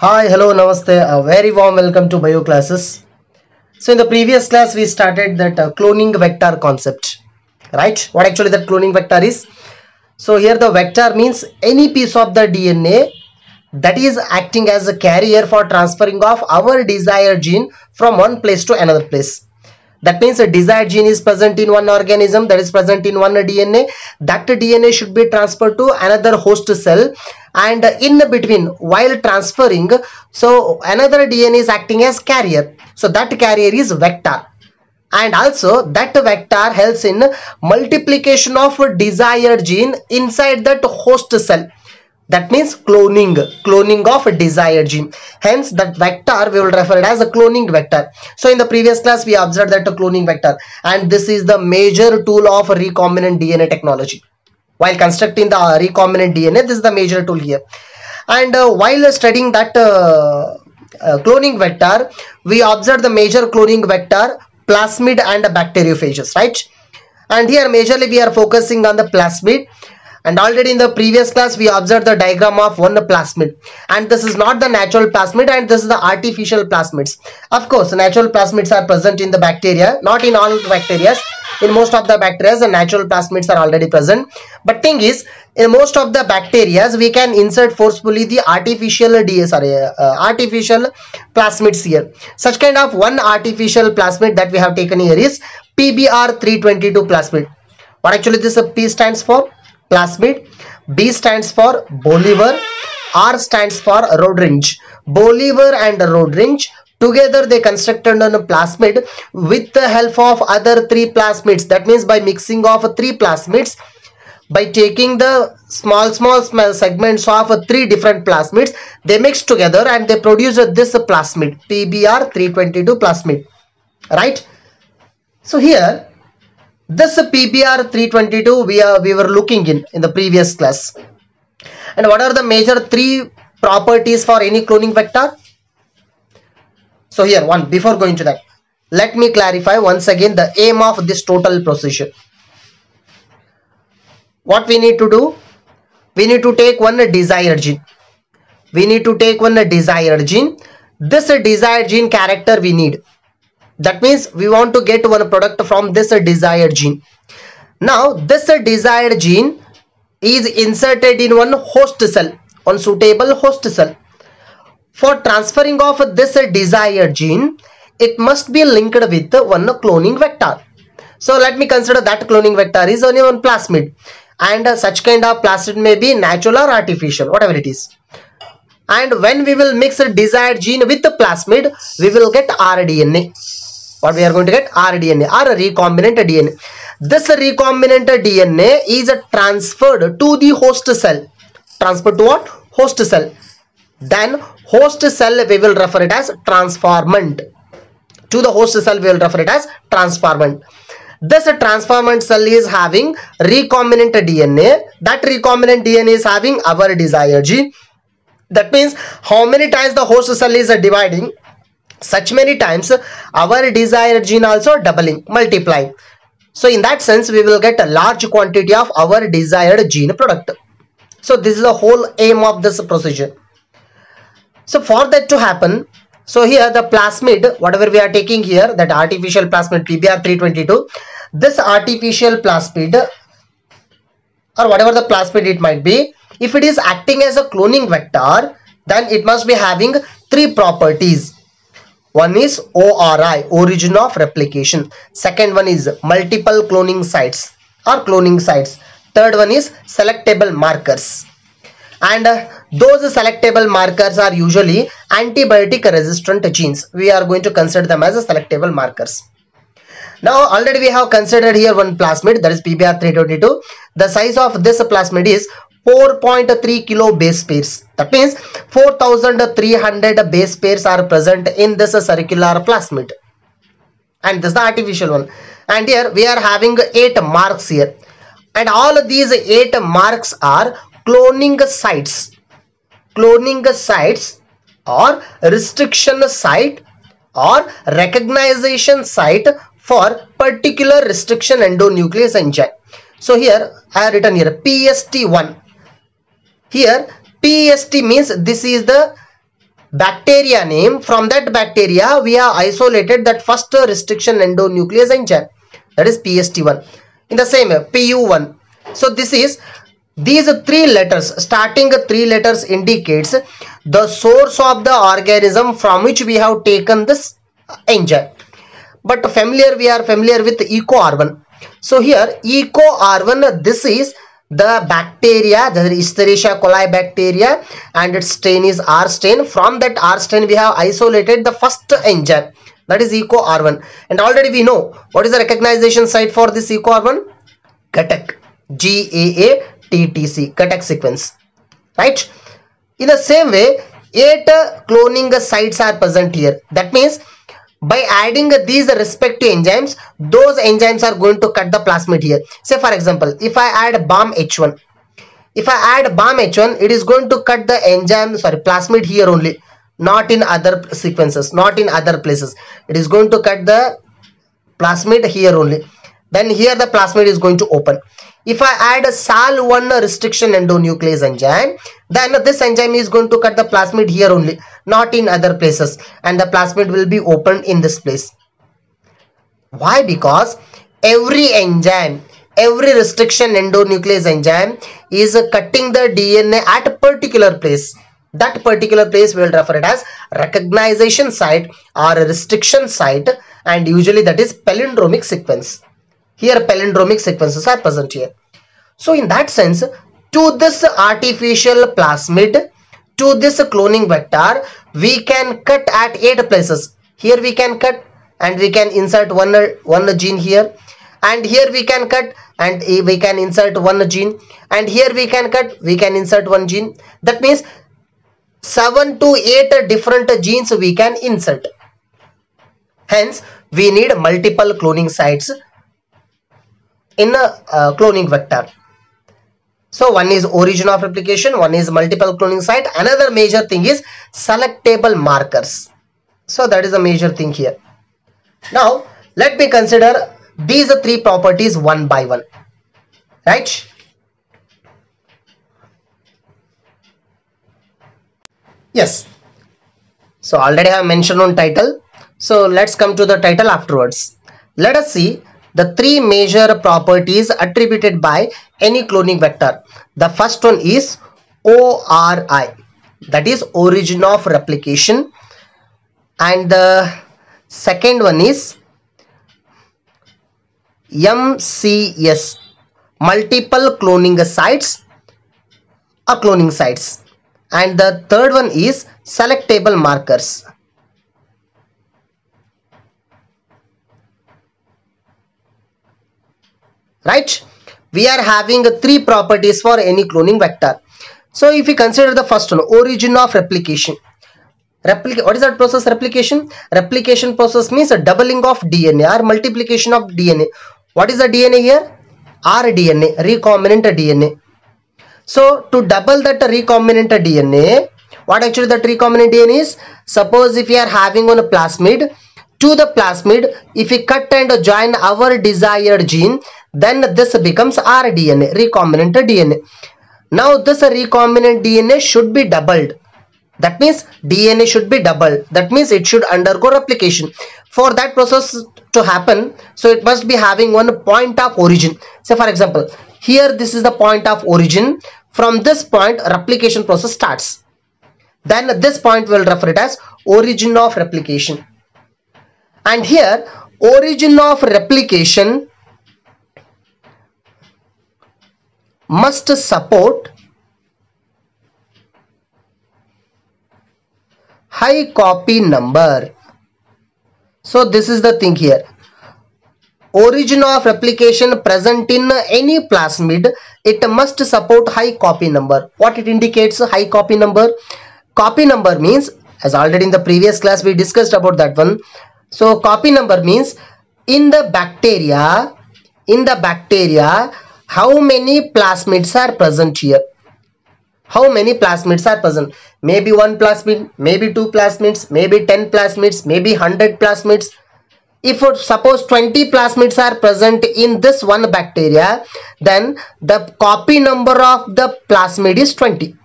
Hi, hello, namaste. A very warm welcome to bio classes. So in the previous class, we started that cloning vector concept, right? What actually that cloning vector is? So here the vector means any piece of the DNA that is acting as a carrier for transferring of our desired gene from one place to another place. That means a desired gene is present in one organism, that is present in one DNA. That DNA should be transferred to another host cell, and in between while transferring, so another DNA is acting as carrier. So that carrier is vector, and also that vector helps in multiplication of desired gene inside that host cell. That means cloning of a desired gene. Hence that vector we will refer it as a cloning vector. So in the previous class we observed that a cloning vector, and this is the major tool of recombinant DNA technology. While constructing the recombinant DNA, this is the major tool here. And while studying that cloning vector, we observed the major cloning vector, plasmid and bacteriophages, right? And here majorly we are focusing on the plasmid. And already in the previous class we observed the diagram of one plasmid, and this is not the natural plasmid and this is the artificial plasmids. Of course natural plasmids are present in the bacteria, not in all bacteria. In most of the bacteria the natural plasmids are already present, but thing is in most of the bacteria we can insert forcefully the artificial artificial plasmids here. Such kind of one artificial plasmid that we have taken here is PBr322 plasmid. What actually this P stands for? Plasmid. B stands for Bolivar. R stands for Rodriguez. Bolivar and Rodriguez together they constructed a plasmid with the help of other three plasmids. That means by mixing of three plasmids, by taking the small segments of three different plasmids, they mix together and they produce this plasmid, PBr322 plasmid, right? So here this PBr322 we were looking in the previous class. And what are the major three properties for any cloning vector? So here one, before going to that, let me clarify once again the aim of this total procedure. What we need to do? We need to take one desired gene. We need to take one desired gene. This desired gene character we need. That means we want to get one product from this desired gene. Now this desired gene is inserted in one host cell, one suitable host cell. For transferring of this desired gene, it must be linked with one cloning vector. So let me consider that cloning vector is only one plasmid, and such kind of plasmid may be natural or artificial, whatever it is. And when we will mix a desired gene with the plasmid, we will get rDNA. What we are going to get? rDNA or recombinant DNA. This recombinant DNA is transferred to the host cell. Transferred to what? Host cell. Then host cell we will refer it as transformant. To the host cell we will refer it as transformant. This transformant cell is having recombinant DNA. That recombinant DNA is having our desired gene. That means how many times the host cell is dividing, such many times our desired gene also doubling, multiplying. So in that sense we will get a large quantity of our desired gene product. So this is the whole aim of this procedure. So for that to happen, so here the plasmid, whatever we are taking here, that artificial plasmid PBr322, this artificial plasmid or whatever the plasmid it might be, if it is acting as a cloning vector, then it must be having three properties. One is ORI, origin of replication. Second one is multiple cloning sites or cloning sites. Third one is selectable markers. And those selectable markers are usually antibiotic resistant genes. We are going to consider them as selectable markers. Now already we have considered here one plasmid, that is PBr322. The size of this plasmid is 4.3 kilo base pairs. That means 4300 base pairs are present in this circular plasmid. And this is the artificial one. And here we are having 8 marks here. And all of these 8 marks are cloning sites. Cloning sites or restriction site or recognition site for particular restriction endonuclease enzyme. So here I have written here PST1. Here PST means this is the bacteria name. From that bacteria we have isolated that first restriction endonuclease enzyme, that is PST1. In the same way PU1. So this is these three letters, starting three letters indicates the source of the organism from which we have taken this enzyme. But we are familiar with EcoR1. So here EcoR1, this is the bacteria, the Escherichia coli bacteria, and its strain is R strain. From that R strain we have isolated the first enzyme, that is EcoR1. And already we know what is the recognition site for this EcoR1? GATTC, GAATTC, GATTC sequence, right? In the same way 8 cloning sites are present here. That means by adding these respective enzymes, those enzymes are going to cut the plasmid here. Say for example, if I add BAM-H1, it is going to cut the enzyme, plasmid here only, not in other sequences, not in other places. It is going to cut the plasmid here only. Then here the plasmid is going to open. If I add a SAL1 restriction endonuclease enzyme, then this enzyme is going to cut the plasmid here only, not in other places, and the plasmid will be opened in this place. Why? Because every enzyme, every restriction endonuclease enzyme is cutting the DNA at a particular place. That particular place we will refer it as recognition site or a restriction site, and usually that is palindromic sequence. Here palindromic sequences are present here. So in that sense, to this artificial plasmid, to this cloning vector, we can cut at 8 places. Here we can cut and we can insert one gene here, and here we can cut and we can insert one gene, and here we can cut, we can insert one gene. That means 7 to 8 different genes we can insert. Hence we need multiple cloning sites in a cloning vector. So one is origin of replication, one is multiple cloning site. Another major thing is selectable markers. So that is a major thing here. Now let me consider these three properties one by one, right? Yes. So already I have mentioned on title. So let's come to the title afterwards. Let us see the three major properties attributed by any cloning vector. The first one is ORI, that is origin of replication, and the second one is MCS, multiple cloning sites or cloning sites, and the third one is selectable markers. Right? We are having three properties for any cloning vector. So if we consider the first one, origin of replication. What is that process? Replication. Replication process means a doubling of DNA or multiplication of DNA. What is the DNA here? rDNA, recombinant DNA. So to double that recombinant DNA, what actually that recombinant DNA is? Suppose if we are having one plasmid, to the plasmid, if we cut and join our desired gene, then this becomes rDNA, recombinant DNA. Now this recombinant DNA should be doubled. That means DNA should be doubled. That means it should undergo replication. For that process to happen, so it must be having one point of origin. Say for example, here this is the point of origin. From this point replication process starts. Then this point will refer it as origin of replication. And here origin of replication must support high copy number. So this is the thing here. Origin of replication present in any plasmid, it must support high copy number. What it indicates? High copy number. Copy number means, as already in the previous class we discussed about that one. So copy number means in the bacteria, how many plasmids are present here? How many plasmids are present? Maybe 1 plasmid, maybe 2 plasmids, maybe 10 plasmids, maybe 100 plasmids. If suppose 20 plasmids are present in this one bacteria, then the copy number of the plasmid is 20.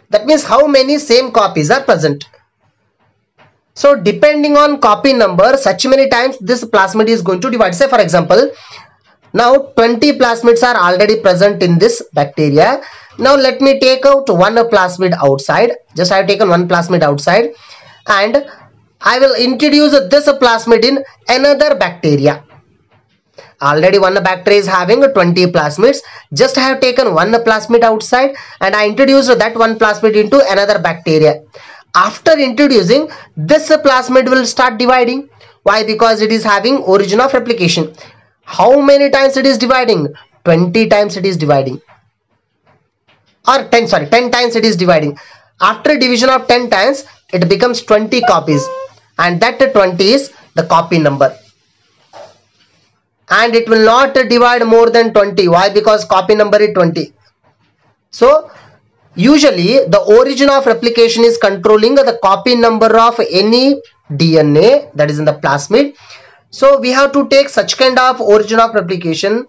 That means how many same copies are present? So depending on copy number, such many times this plasmid is going to divide. Say for example, now 20 plasmids are already present in this bacteria. Now let me take out one plasmid outside. Just I have taken one plasmid outside and I will introduce this plasmid in another bacteria. Already one bacteria is having 20 plasmids. Just I have taken one plasmid outside and I introduced that one plasmid into another bacteria. After introducing, this plasmid will start dividing. Why? Because it is having origin of replication. How many times it is dividing? 20 times it is dividing. Or 10 times it is dividing. After division of 10 times, it becomes 20 copies. And that 20 is the copy number. And it will not divide more than 20. Why? Because copy number is 20. So, usually the origin of replication is controlling the copy number of any DNA that is in the plasmid. So we have to take such kind of origin of replication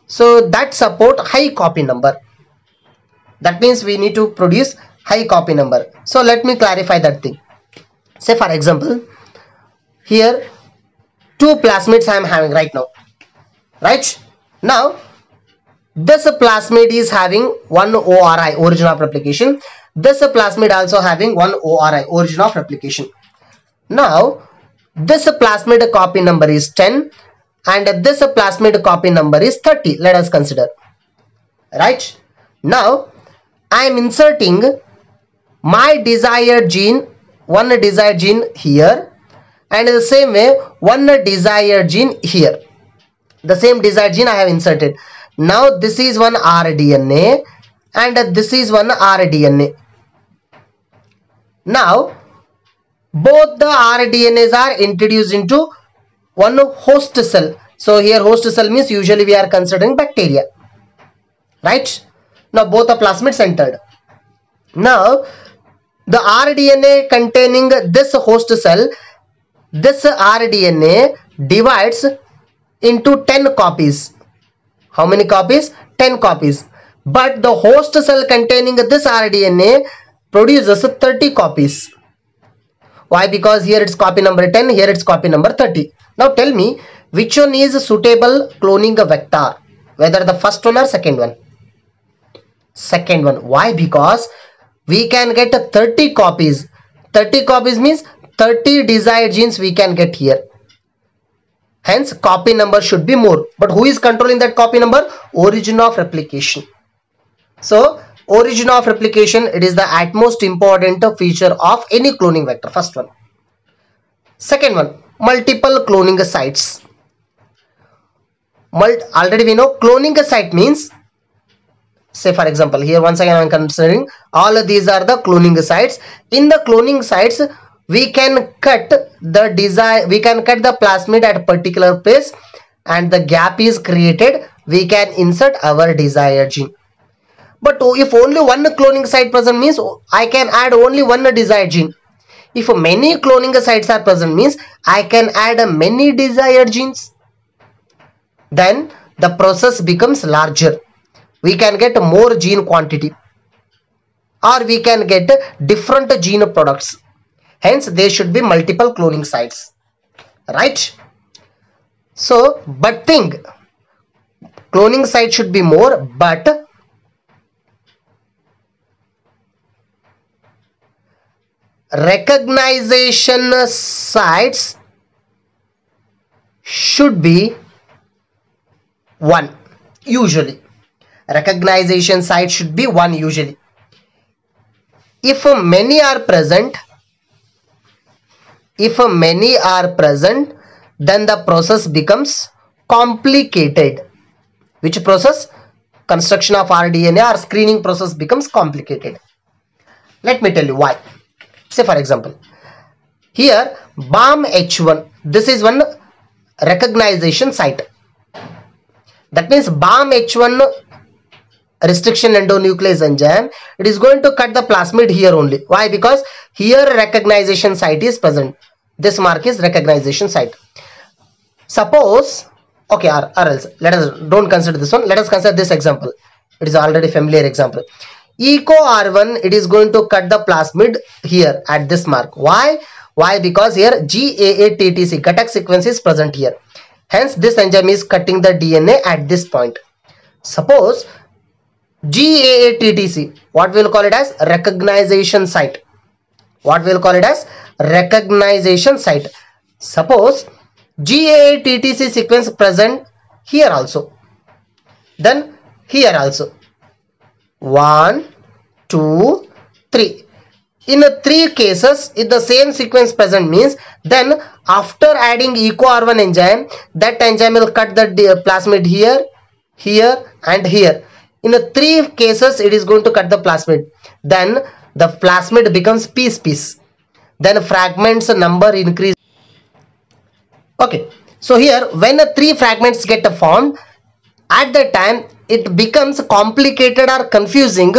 so that support high copy number. That means we need to produce high copy number. So let me clarify that thing. Say for example, here 2 plasmids I am having right now. Right now, this plasmid is having one ORI, origin of replication. This plasmid also having one ORI, origin of replication. Now, this plasmid copy number is 10 and this plasmid copy number is 30. Let us consider. Right? Now, I am inserting my desired gene, one desired gene here, and in the same way, one desired gene here. The same desired gene I have inserted. Now this is one rDNA and this is one rDNA. Now both the rDNAs are introduced into one host cell. So here host cell means usually we are considering bacteria. Right? Now both the plasmids entered. Now the rDNA containing this host cell, this rDNA divides into 10 copies. How many copies? 10 copies. But the host cell containing this rDNA produces 30 copies. Why? Because here it's copy number 10, here it's copy number 30. Now tell me, which one is suitable cloning vector? Whether the first one or second one? Second one. Why? Because we can get 30 copies. 30 copies means 30 desired genes we can get here. Hence, copy number should be more. But who is controlling that copy number? Origin of replication. So, origin of replication, it is the utmost important feature of any cloning vector. First one. Second one, multiple cloning sites. Already we know cloning site means, say for example, here once again I am considering all of these are the cloning sites. In the cloning sites, we can cut the plasmid at a particular place and the gap is created. We can insert our desired gene. But if only one cloning site present means I can add only one desired gene. If many cloning sites are present means I can add many desired genes. Then the process becomes larger. We can get more gene quantity or we can get different gene products. Hence, there should be multiple cloning sites. Right? So, but think, cloning site should be more, but recognition sites should be 1 usually. Recognition site should be 1 usually. If many are present, then the process becomes complicated. Which process? Construction of rDNA or screening process becomes complicated. Let me tell you why. Say for example, here BAM-H1, this is one recognition site. That means BAM-H1 restriction endonuclease enzyme, it is going to cut the plasmid here only. Why? Because here recognition site is present. This mark is recognition site. Suppose, okay, or else let us don't consider this one. Let us consider this example. It is already familiar example. ECO R1, it is going to cut the plasmid here at this mark. Why? Why? Because here GAA-TTC, Gattac sequence is present here. Hence, this enzyme is cutting the DNA at this point. Suppose GAA-TTC, what we will call it as recognition site. What we will call it as recognition site. Suppose GAA-TTC sequence present here also, then here also. 1, 2, 3. In 3 cases, if the same sequence present means, then after adding EcoR1 enzyme, that enzyme will cut the plasmid here, here and here. In 3 cases, it is going to cut the plasmid. Then the plasmid becomes piece. Then fragments number increase. Okay, so here when 3 fragments get formed, at that time it becomes complicated or confusing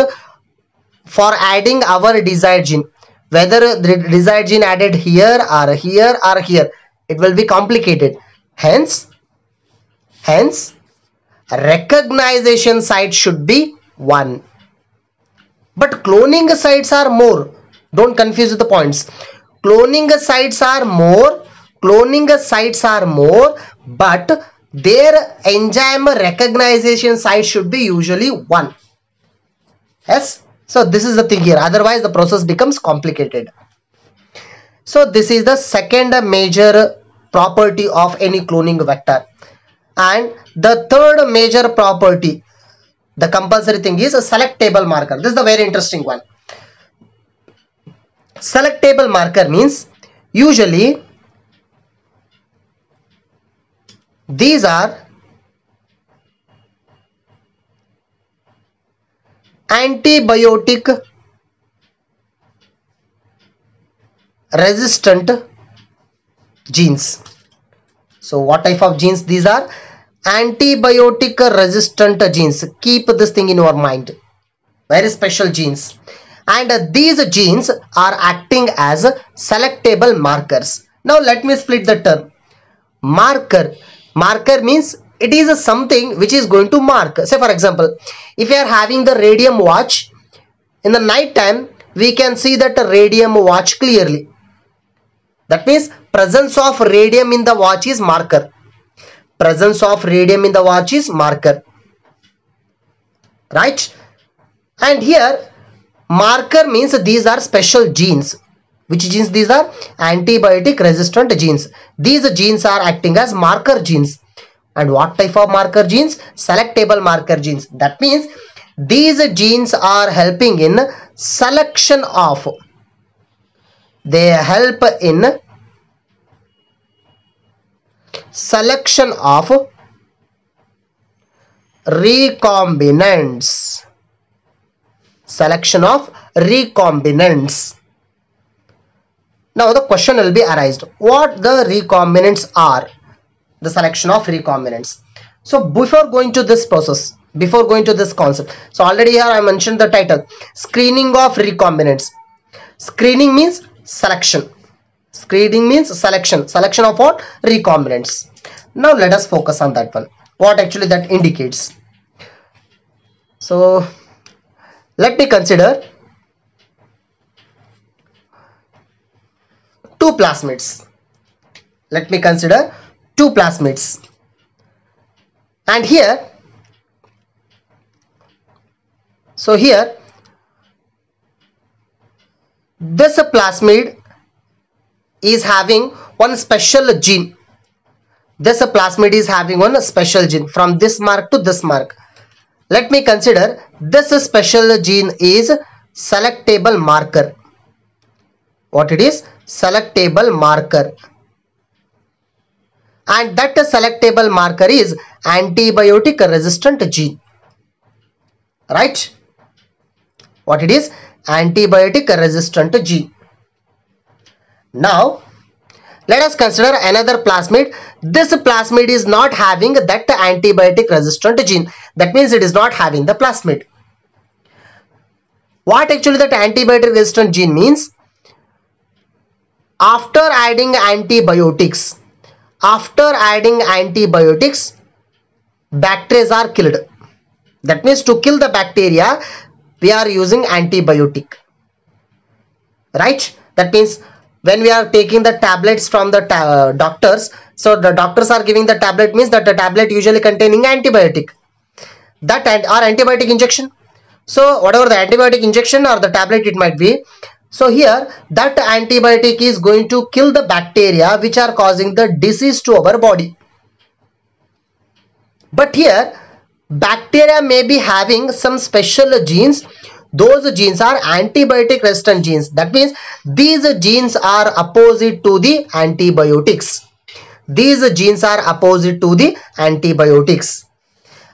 for adding our desired gene. Whether the desired gene added here or here or here, it will be complicated. Hence recognition site should be 1. But cloning sites are more. Don't confuse the points. Cloning sites are more, but their enzyme recognition site should be usually 1. Yes. So this is the thing here. Otherwise the process becomes complicated. So this is the second major property of any cloning vector. And the third major property, the compulsory thing, is a selectable marker. This is the very interesting one. Selectable marker means usually these are antibiotic resistant genes. So what type of genes these are? Antibiotic resistant genes. Keep this thing in your mind. Very special genes. And these genes are acting as selectable markers. Now let me split the term. Marker means it is something which is going to mark. Say for example, if you are having the radium watch, in the night time we can see that radium watch clearly. That means presence of radium in the watch is marker. Presence of radium in the watch is marker. Right? And here marker means these are special genes. Which genes these are? Antibiotic resistant genes. These genes are acting as marker genes. And what type of marker genes? Selectable marker genes. That means these genes are helping in selection of. They help in selection of recombinants. Selection of recombinants. Now the question will be arised. What the recombinants are? The selection of recombinants. So before going to this process, before going to this concept, so already here I mentioned the title, screening of recombinants. Screening means selection. Screening means selection. Selection of what? Recombinants. Now let us focus on that one. What actually that indicates. So let me consider 2 plasmids. Let me consider 2 plasmids. And here, so here, this plasmid is having one special gene. This plasmid is having one special gene from this mark to this mark. Let me consider this special gene is selectable marker. What it is? Selectable marker. And that selectable marker is antibiotic resistant gene. Right? What it is? Antibiotic resistant gene. Now let us consider another plasmid. This plasmid is not having that antibiotic resistant gene. That means it is not having the plasmid. What actually that antibiotic resistant gene means? After adding antibiotics, bacteria are killed. That means to kill the bacteria, we are using antibiotic. Right? That means when we are taking the tablets from the doctors, so the doctors are giving the tablet, means that the tablet usually containing antibiotic, that or antibiotic injection. So whatever the antibiotic injection or the tablet it might be, so here that antibiotic is going to kill the bacteria which are causing the disease to our body. But here bacteria may be having some special genes. Those genes are antibiotic resistant genes. That means these genes are opposite to the antibiotics. These genes are opposite to the antibiotics.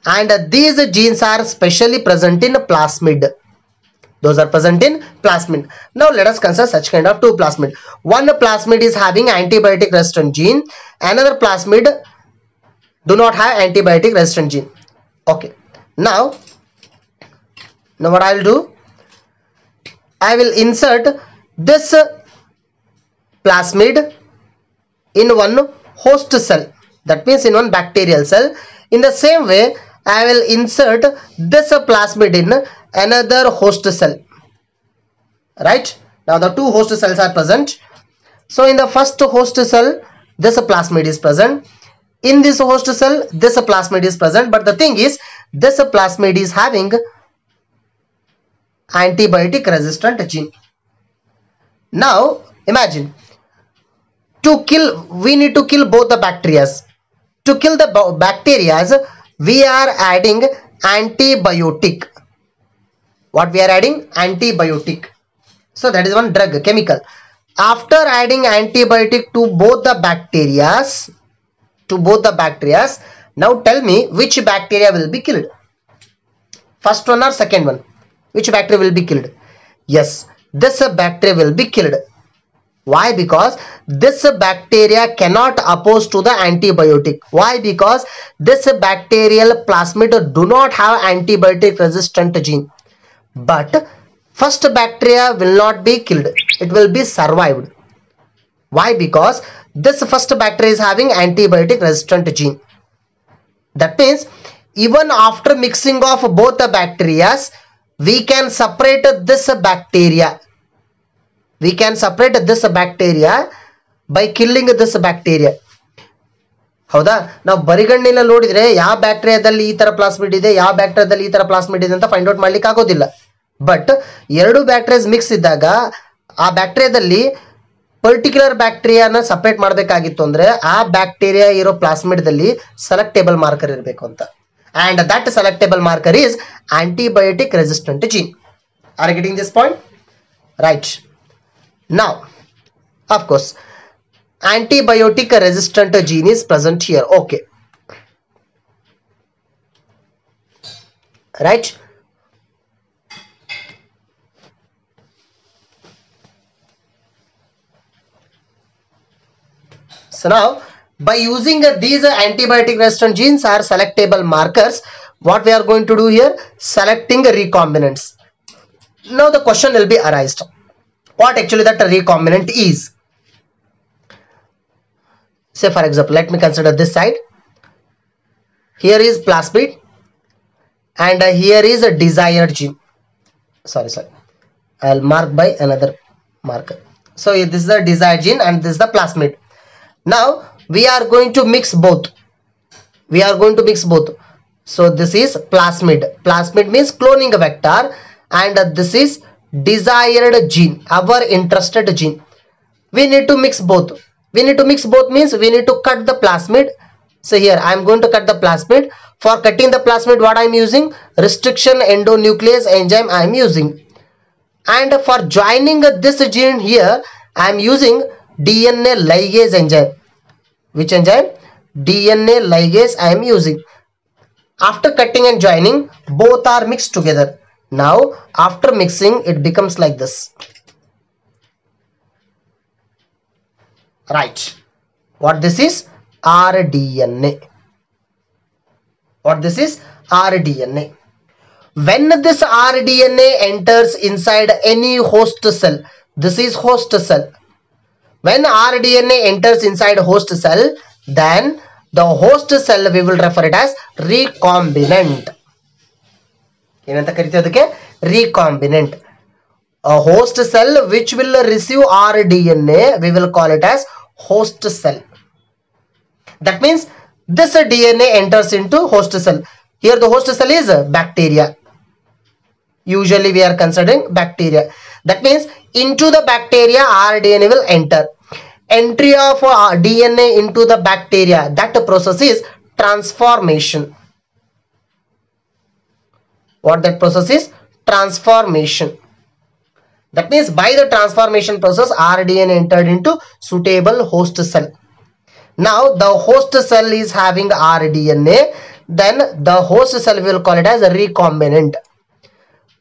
And these genes are specially present in plasmid. Those are present in plasmid. Now let us consider such kind of two plasmid. One plasmid is having antibiotic resistant gene. Another plasmid do not have antibiotic resistant gene. Okay. Now what I will do, I will insert this plasmid in one host cell. That means in one bacterial cell. In the same way, I will insert this plasmid in another host cell. Right? Now the two host cells are present. So in the first host cell, this plasmid is present. In this host cell, this plasmid is present. But the thing is, this plasmid is having antibiotic resistant gene. Now imagine, we need to kill both the bacteria. To kill the bacteria, we are adding antibiotic. What we are adding? Antibiotic. So that is one drug, chemical. After adding antibiotic to both the bacteria, now tell me which bacteria will be killed. First one or second one? Which bacteria will be killed? Yes, this bacteria will be killed. Why? Because this bacteria cannot oppose to the antibiotic. Why? Because this bacterial plasmid do not have antibiotic resistant gene. But first bacteria will not be killed. It will be survived. Why? Because this first bacteria is having antibiotic resistant gene. That means even after mixing of both the bacteria, we can separate this bacteria. We can separate this bacteria by killing this bacteria. ಹೌದಾ? ನಾವು ಬರಿಗಣ್ಣಿನ ನೋಡಿದ್ರೆ ಯಾವ ಬ್ಯಾಕ್ಟೀರಿಯಾದಲ್ಲಿ ಈ ತರ plasmid ಇದೆ, ಯಾವ ಬ್ಯಾಕ್ಟೀರಿಯಾದಲ್ಲಿ ಈ ತರ ಪ್ಲಾಸ್ಮಿಡ್ ಇದೆ ಅಂತ ಫೈಂಡ್ ಔಟ್ ಮಾಡ್ಲಿಕ್ಕೆ ಆಗೋದಿಲ್ಲ. ಬಟ್ ಎರಡು ಬ್ಯಾಕ್ಟೀರಿಯಾಸ್ ಮಿಕ್ಸ್ ಇದ್ದಾಗ ಆ ಬ್ಯಾಕ್ಟೀರಿಯಾದಲ್ಲಿ ಪರ್ಟಿಕ್ಯುಲರ್ ಬ್ಯಾಕ್ಟೀರಿಯಾನ ಸಪರೇಟ್ ಮಾಡಬೇಕಾಗಿತ್ತು ಅಂದ್ರೆ ಆ ಬ್ಯಾಕ್ಟೀರಿಯಾ ಇರೋ ಪ್ಲಾಸ್ಮಿಡ್ದಲ್ಲಿ ಸೆಲೆಕ್ಟೇಬಲ್ ಮಾರ್ಕರ್ ಇರಬೇಕು ಅಂತ. And that selectable marker is antibiotic resistant gene. Are you getting this point? Right. Now, of course, antibiotic resistant gene is present here. Okay. Right. So now, by using these antibiotic resistant genes are selectable markers, what we are going to do here? Selecting recombinants. Now the question will be arised. What actually that recombinant is? Say for example, let me consider this side. Here is plasmid and here is a desired gene. Sorry. I'll mark by another marker. So this is the desired gene and this is the plasmid. Now we are going to mix both. So this is plasmid. Plasmid means cloning vector and this is desired gene, our interested gene. We need to mix both. Means we need to cut the plasmid. So here I am going to cut the plasmid. For cutting the plasmid, what I am using? Restriction endonuclease enzyme I am using. And for joining this gene here, I am using DNA ligase enzyme. Which enzyme? DNA ligase I am using. After cutting and joining, both are mixed together. Now after mixing, it becomes like this. Right. What this is? rDNA. What this is? rDNA. When this rDNA enters inside any host cell, this is host cell. When rDNA enters inside host cell, then the host cell we will refer it as recombinant. ಏನಂತ ಕರಿತೀವಿ ಅದಕ್ಕೆ? Recombinant. A host cell which will receive rDNA, we will call it as host cell. That means this DNA enters into host cell. Here the host cell is bacteria. Usually we are considering bacteria. That means into the bacteria rDNA will enter. Entry of DNA into the bacteria, that process is transformation. What that process is? Transformation. That means by the transformation process rDNA entered into suitable host cell. Now the host cell is having rDNA, then the host cell will call it as a recombinant.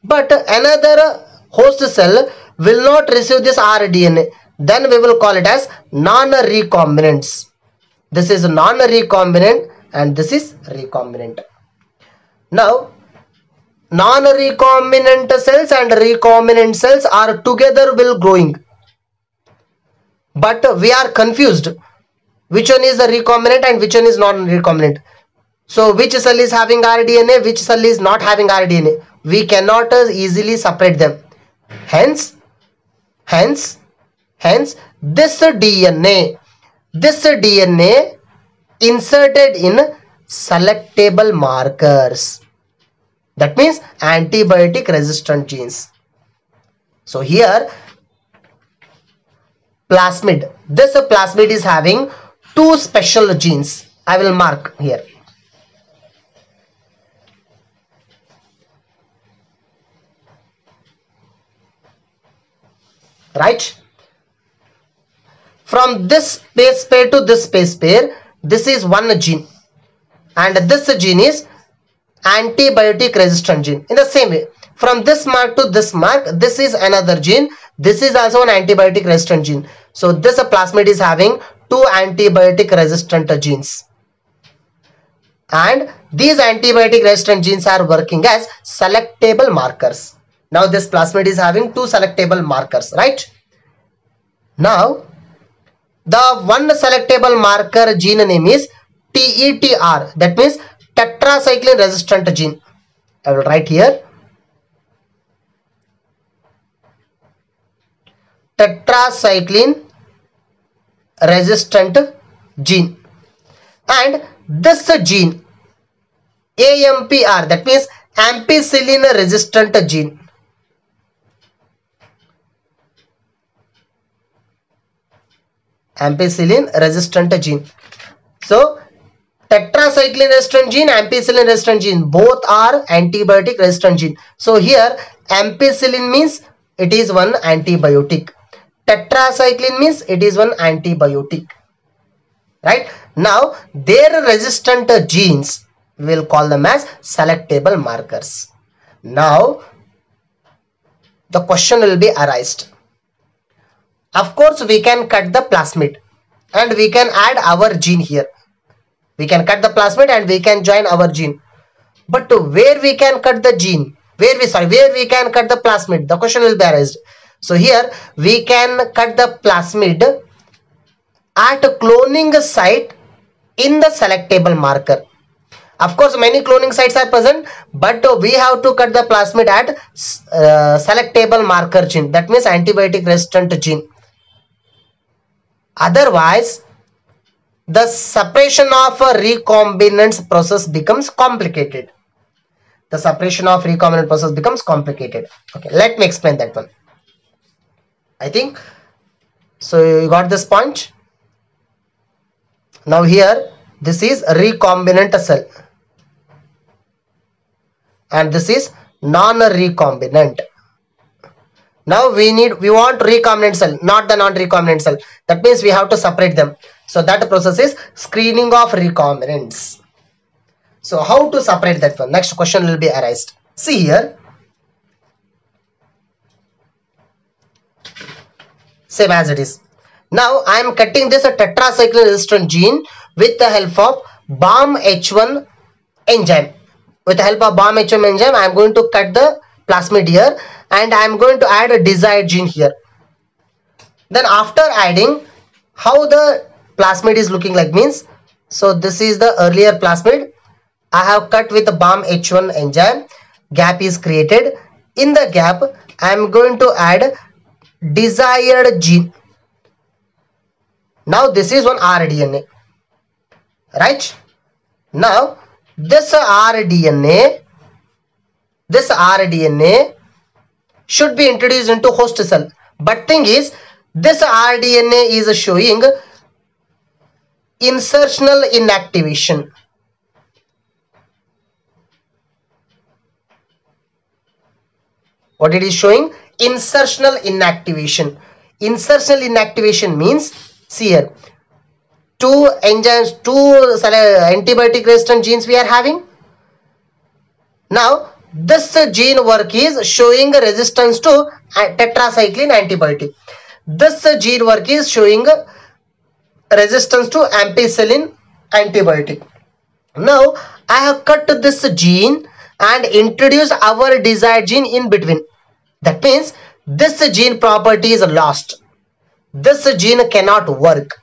But another host cell will not receive this rDNA, then we will call it as non-recombinants. This is non-recombinant and this is recombinant. Now non-recombinant cells and recombinant cells are together will growing, but we are confused which one is a recombinant and which one is non-recombinant. So which cell is having rDNA, which cell is not having rDNA, we cannot easily separate them. Hence this DNA inserted in selectable markers, that means antibiotic resistant genes. So here plasmid, this plasmid is having two special genes. I will mark here. Right? From this base pair to this base pair, this is one gene, and this gene is antibiotic resistant gene. In the same way, from this mark to this mark, this is another gene. This is also an antibiotic resistant gene. So this plasmid is having two antibiotic resistant genes, and these antibiotic resistant genes are working as selectable markers. Now this plasmid is having two selectable markers, right? Now the one selectable marker gene name is TETR, that means tetracycline resistant gene. I will write here tetracycline resistant gene, and this gene AMPR, that means ampicillin resistant gene. Ampicillin resistant gene. So tetracycline resistant gene, ampicillin resistant gene, both are antibiotic resistant gene. So here ampicillin means it is one antibiotic, tetracycline means it is one antibiotic, right? Now their resistant genes, we will call them as selectable markers. Now the question will be arised. Of course we can cut the plasmid and we can add our gene here. We can cut the plasmid and we can join our gene. But where we can cut the gene? Where we can cut the plasmid? The question will be arised. So here we can cut the plasmid at a cloning site in the selectable marker. Of course many cloning sites are present, but we have to cut the plasmid at selectable marker gene, that means antibiotic resistant gene. Otherwise the separation of recombinants process becomes complicated. The separation of recombinant process becomes complicated. Okay, let me explain that one. I think so you got this point. Now here this is recombinant cell and this is non-recombinant. Now we want recombinant cell, not the non-recombinant cell. That means we have to separate them. So that process is screening of recombinants. So how to separate that one? Next question will be arised. See here. Same as it is. Now I am cutting this tetracycline resistant gene with the help of BAM-H1 enzyme. With the help of BAM-H1 enzyme, I am going to cut the plasmid here and I am going to add a desired gene here. Then after adding, how the plasmid is looking like means, so this is the earlier plasmid. I have cut with the BAM-H1 enzyme. Gap is created. In the gap, I am going to add desired gene. Now this is one rDNA, right? Now this rDNA should be introduced into host cell. But thing is, this rDNA is showing insertional inactivation. What it is showing? Insertional inactivation. Insertional inactivation means, see here, two enzymes, two antibiotic resistant genes we are having. Now this gene work is showing resistance to tetracycline antibiotic. This gene work is showing resistance to ampicillin antibiotic. Now I have cut this gene and introduce our desired gene in between. That means this gene property is lost. This gene cannot work.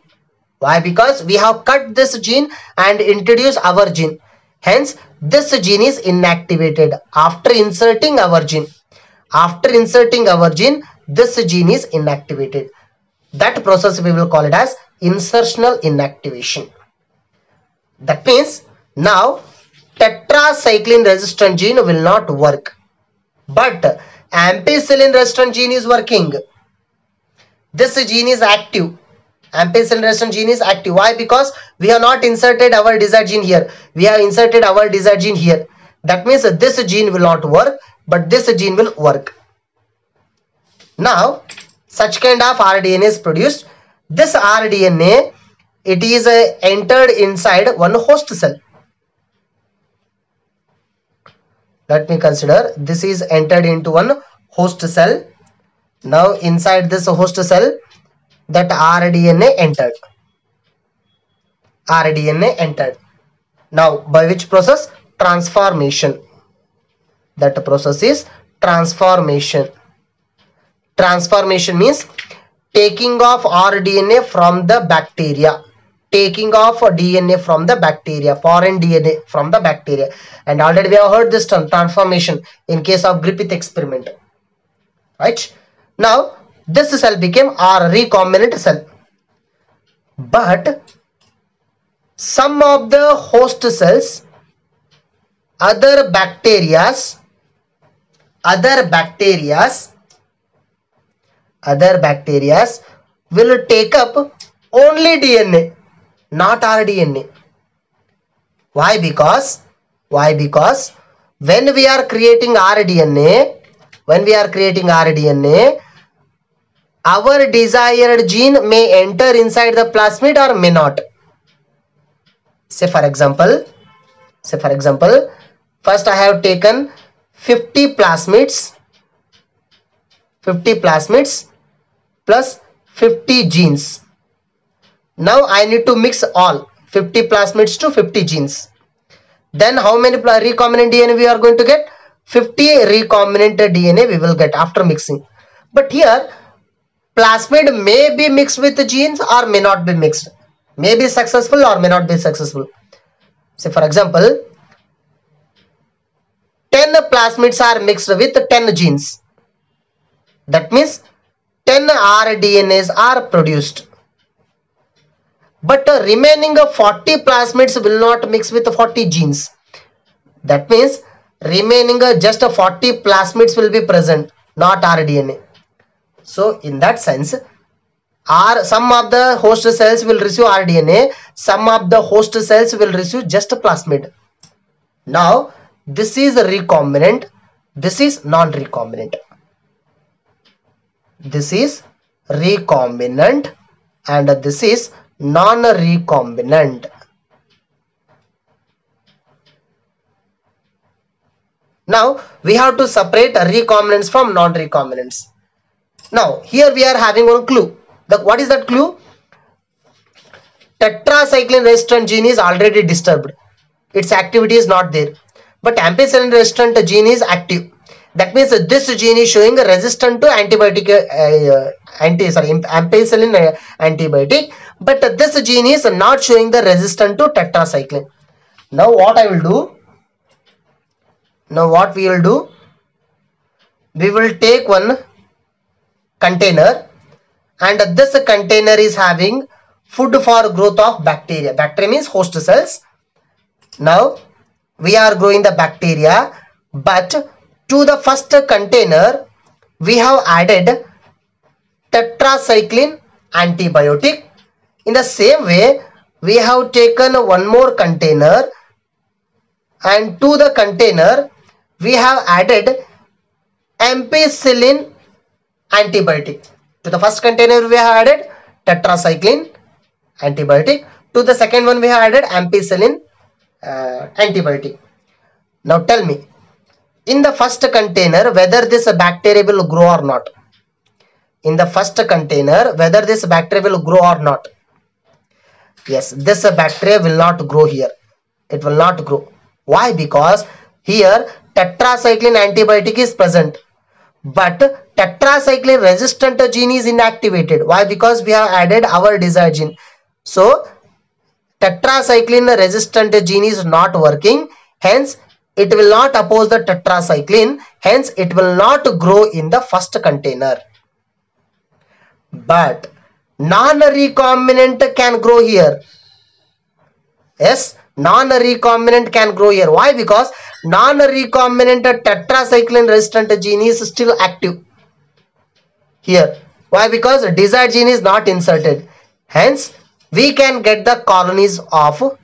Why? Because we have cut this gene and introduced our gene. Hence, this gene is inactivated after inserting our gene. After inserting our gene, this gene is inactivated. That process we will call it as insertional inactivation. That means now tetracycline resistant gene will not work, but ampicillin resistant gene is working. This gene is active. Ampicillin resistant gene is active. Why? Because we have not inserted our desired gene here. We have inserted our desired gene here. That means this gene will not work, but this gene will work. Now, such kind of rDNA is produced. This rDNA, it is entered inside one host cell. Let me consider, this is entered into one host cell. Now inside this host cell, that rDNA entered. rDNA entered. Now by which process? Transformation. That process is transformation. Transformation means taking off rDNA from the bacteria. Taking off DNA from the bacteria, foreign DNA from the bacteria. And already we have heard this term, transformation, in case of Griffith experiment. Right? Now this cell became a recombinant cell. But some of the host cells, other bacterias will take up only DNA, not rDNA. Why? Because when we are creating rDNA, our desired gene may enter inside the plasmid or may not. Say for example, first I have taken 50 plasmids plus 50 genes. Now I need to mix all 50 plasmids to 50 genes. Then how many recombinant DNA we are going to get? 50 recombinant DNA we will get after mixing. But here plasmid may be mixed with the genes or may not be mixed. May be successful or may not be successful. Say for example, 10 plasmids are mixed with 10 genes. That means 10 rDNAs are produced. But remaining 40 plasmids will not mix with 40 genes. That means remaining just 40 plasmids will be present, not rDNA. So in that sense, some of the host cells will receive rDNA, some of the host cells will receive just plasmid. Now this is recombinant, this is non-recombinant. This is recombinant and this is non-recombinant. Now we have to separate recombinants from non-recombinants. Now here we are having one clue. What is that clue? Tetracycline resistant gene is already disturbed. Its activity is not there. But ampicillin resistant gene is active. That means this gene is showing resistant to ampicillin antibiotic. But this gene is not showing the resistant to tetracycline. Now what we will do? we will take one container, and this container is having food for growth of bacteria. Bacteria means host cells. Now we are growing the bacteria, but to the first container we have added tetracycline antibiotic. In the same way, we have taken one more container, and to the container we have added ampicillin antibiotic. To the first container we have added tetracycline antibiotic. To the second one we have added ampicillin antibiotic. Now tell me, in the first container whether this bacteria will grow or not. In the first container whether this bacteria will grow or not. Yes, this bacteria will not grow here. It will not grow. Why? Because here tetracycline antibiotic is present, but tetracycline resistant gene is inactivated. Why? Because we have added our desired gene. So tetracycline resistant gene is not working, hence it will not oppose the tetracycline, hence it will not grow in the first container. But non-recombinant can grow here. Yes, non-recombinant can grow here. Why? Because non-recombinant tetracycline resistant gene is still active here. Why? Because desired gene is not inserted. Hence, we can get the colonies of,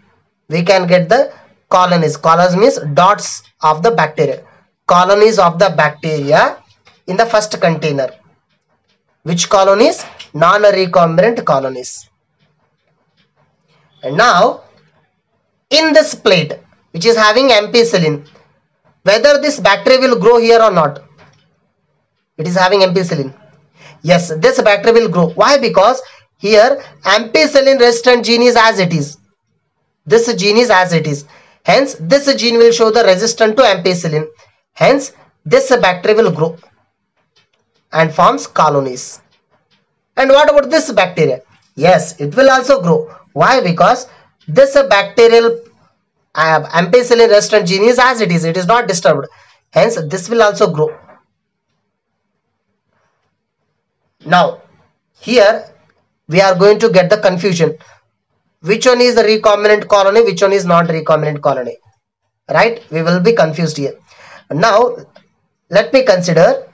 colonies means dots of the bacteria. Colonies of the bacteria in the first container. Which colonies? Non-recombinant colonies. And now, in this plate, which is having ampicillin, whether this bacteria will grow here or not. It is having ampicillin. Yes, this bacteria will grow. Why? Because here ampicillin resistant gene is as it is. This gene is as it is. Hence, this gene will show the resistance to ampicillin. Hence, this bacteria will grow and forms colonies. And what about this bacteria? Yes, it will also grow. Why? Because this bacterial ampicillin resistant gene is as it is. It is not disturbed. Hence, this will also grow. Now, here we are going to get the confusion. Which one is the recombinant colony? Which one is not recombinant colony? Right? We will be confused here. Now, let me consider.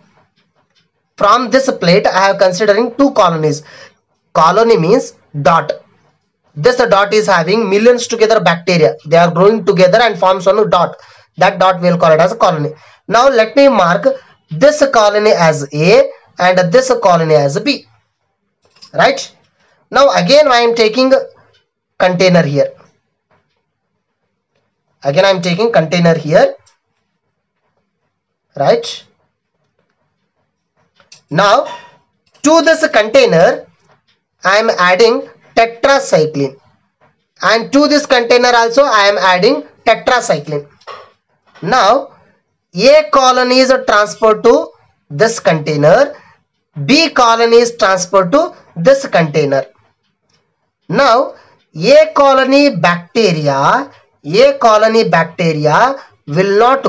From this plate, I am considering two colonies. Colony means dot. This dot is having millions together bacteria. They are growing together and forms one dot. That dot we will call it as a colony. Now let me mark this colony as A and this colony as B. Right? Now again I am taking container here. Again I am taking container here. Right? Now to this container I am adding tetracycline, and to this container also I am adding tetracycline. Now A colony is transferred to this container, B colony is transferred to this container. Now A colony bacteria will not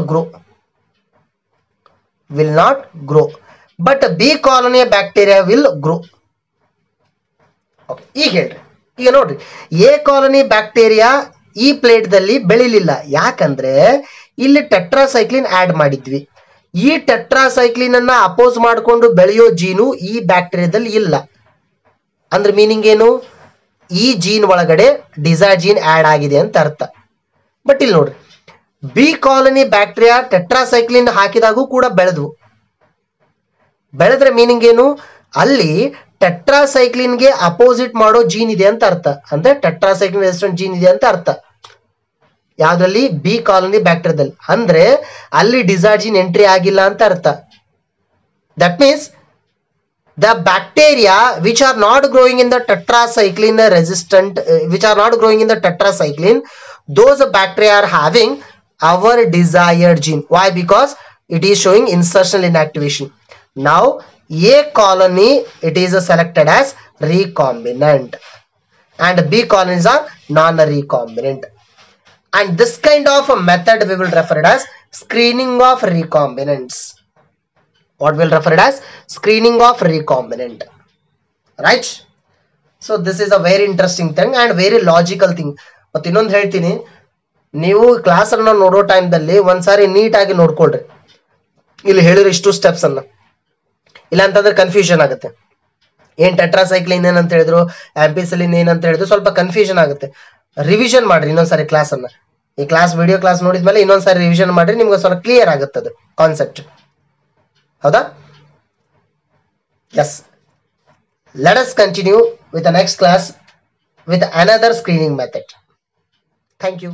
grow, but B colony bacteria will grow. Okay, ಈಗ ನೋಡ್ರಿ A colony bacteria ಈ plate ದಲ್ಲಿ ಬೆಳಿಲಿಲ್ಲ. ಯಾಕಂದ್ರೆ ಇಲ್ಲಿ tetracycline add ಮಾಡಿದ್ವಿ. ಈ tetracycline ಅನ್ನ ಅಪೋಸ್ ಮಾಡಿಕೊಂಡು ಬೆಳೆಯೋ ಜೀನು ಈ ಬ್ಯಾಕ್ಟೀರಿಯಾದಲ್ಲಿ ಇಲ್ಲ. ಅಂದ್ರೆ ಮೀನಿಂಗ್ ಏನು? ಈ ಜೀನ್ ಒಳಗಡೆ ಡಿಸೈರ್ ಜೀನ್ ಆಡ್ ಆಗಿದೆ ಅಂತ ಅರ್ಥ. ಬಟ್ ಇಲ್ಲಿ ನೋಡ್ರಿ, ಬಿ ಕಾಲನಿ ಬ್ಯಾಕ್ಟೀರಿಯಾ ಟೆಟ್ರಾಸೈಕ್ಲಿನ್ ಹಾಕಿದಾಗೂ ಕೂಡ ಬೆಳೆದ್ರೆ ಮೀನಿಂಗ್ ಏನು? ಅಲ್ಲಿ ಟೆಟ್ರಾಸೈಕ್ಲಿನ್ ಗೆ ಅಪೋಸಿಟ್ ಮಾಡೋ ಜೀನ್ ಇದೆ ಅಂತ ಅರ್ಥ. ಅಂದ್ರೆ ಟೆಟ್ರಾಸೈಕ್ಲಿನ್ ರೆಸಿಸ್ಟೆಂಟ್ ಜೀನ್ ಇದೆ ಅಂತ ಅರ್ಥ. ಯಾವ್ದ್ರಲ್ಲಿ? ಬಿ ಕಾಲನಿ ಬ್ಯಾಕ್ಟೀರಿಯಾದಲ್ಲಿ. ಅಂದ್ರೆ ಅಲ್ಲಿ ಡಿಸೈರ್ ಜೀನ್ ಎಂಟ್ರಿ ಆಗಿಲ್ಲ ಅಂತ ಅರ್ಥ. That means the bacteria which are not growing in the tetracycline resistant, those bacteria are having our desired gene. Why? Because it is showing insertional inactivation. Now A colony, it is selected as recombinant and B colonies are non-recombinant, and this kind of a method we will refer it as screening of recombinants. what we'll refer it as screening of recombinant, right? So this is a very interesting thing and very logical thing. ಮತ್ತೆ ಇನ್ನೊಂದು ಹೇಳ್ತೀನಿ, ನೀವು class ಅನ್ನ ನೋಡೋ ಟೈಮ್ದಲ್ಲಿ ಒಂದ್ಸಾರಿ ನೀಟಾಗಿ ನೋಡ್ಕೊಳ್ರಿ, ಇಲ್ಲಿ ಹೇಳಿರೋ ಇಷ್ಟು ಸ್ಟೆಪ್ಸ್ ಅನ್ನ, ಇಲ್ಲ ಅಂತಂದ್ರೆ ಕನ್ಫ್ಯೂಷನ್ ಆಗುತ್ತೆ. ಏನ್ ಟೆಟ್ರಾಸೈಕ್ಲಿನ್ ಏನಂತ ಹೇಳಿದ್ರು, ಆಂಪಿಸಿಲಿನ್ ಏನಂತ ಹೇಳಿದ್ರು, ಸ್ವಲ್ಪ ಕನ್ಫ್ಯೂಷನ್ ಆಗುತ್ತೆ. ರಿವಿಷನ್ ಮಾಡ್ರಿ ಇನ್ನೊಂದ್ಸಾರಿ ಕ್ಲಾಸ್ ಅನ್ನ. ಈ ಕ್ಲಾಸ್ ವಿಡಿಯೋ ಕ್ಲಾಸ್ ನೋಡಿದ್ಮೇಲೆ ಇನ್ನೊಂದ್ಸಾರಿ ರಿವಿಷನ್ ಮಾಡ್ರಿ, ನಿಮ್ಗೆ ಸ್ವಲ್ಪ ಕ್ಲಿಯರ್ ಆಗುತ್ತೆ ಅದು ಕಾನ್ಸೆಪ್ಟ್. ಹೌದಾ? Yes, let us continue with the next class with another screening method. Thank you.